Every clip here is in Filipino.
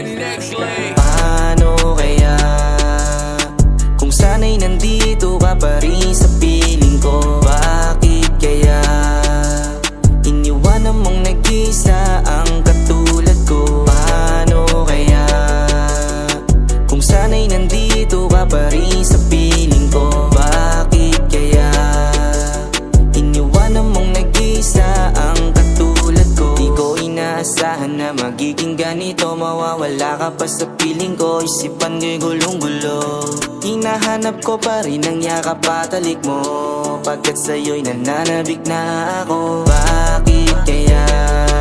Paano kaya kung sana'y nandito ka pa rin sa piling ko? Bakit kaya iniwanan mong nag-isa ang katulad ko? Paano kaya kung sana'y nandito ka pa rin sa piling ko? Bakit kaya iniwanan mong nag-isa ang katulad ko? Di ko inaasahan na magiging ganito, mawawala ka pa sa piling ko. Isipan ko'y gulong-gulo, hinahanap ko pa rin ang yakap patalik mo, pagkat sa'yo'y nananabik na ako. Bakit kaya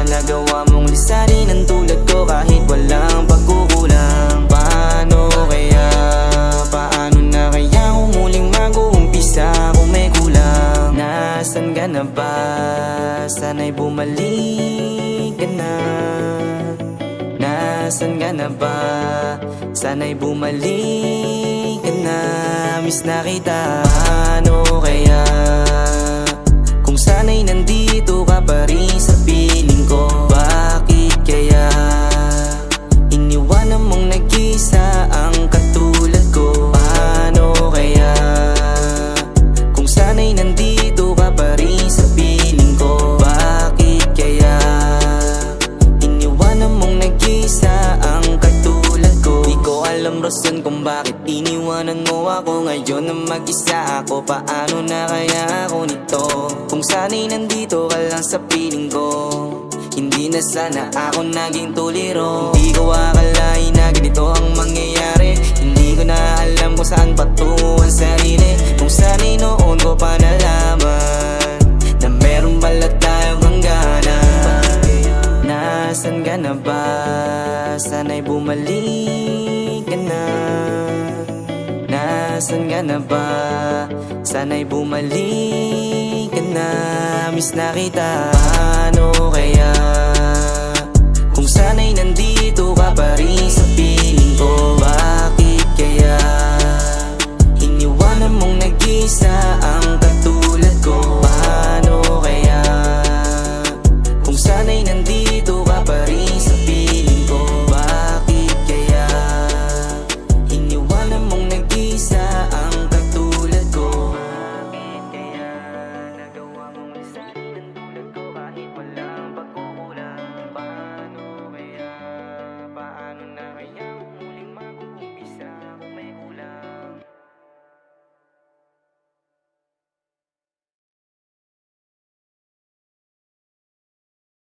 nagawa mong lisanin ang tulad ko kahit walang pagkukulang? Paano na kaya kung muling mag-uumpisa kung may kulang? Nasaan ka na ba? Sana'y bumalik ka na. Nasaan ka na ba? Sana'y bumalik ka na. Miss na kita. Paano kaya kung sana'y nandito ka pa rin sa piling ko? Bakit kaya iniwanan mong nag-isa ang katulad ko? Paano kaya kung sana'y nandito ka pa rin sa piling ko? Bakit kaya iniwanan mong nag-isa ang katulad ko? Di ko alam rason kung bakit iniwanan mo ako ngayon na mag-isa ako. Paano na kaya ako nito kung sana'y nandito ka lang sa piling ko? Hindi na sana ako naging tuliro. Hindi ko akalain na ganito ang mangyayari. Hindi ko na alam kung saan patungo ang sarili. Kung sana'y noon ko pa nalaman na meron pala tayong hangganan. Nasaan ka na ba? Sana'y bumalik ka na. Nasaan ka na ba? Sana'y bumalik ka na. Miss na kita. Paano kaya kung sana'y nandito ka pa rin sa piling ko? Bakit kaya iniwanan mong nag-isa ang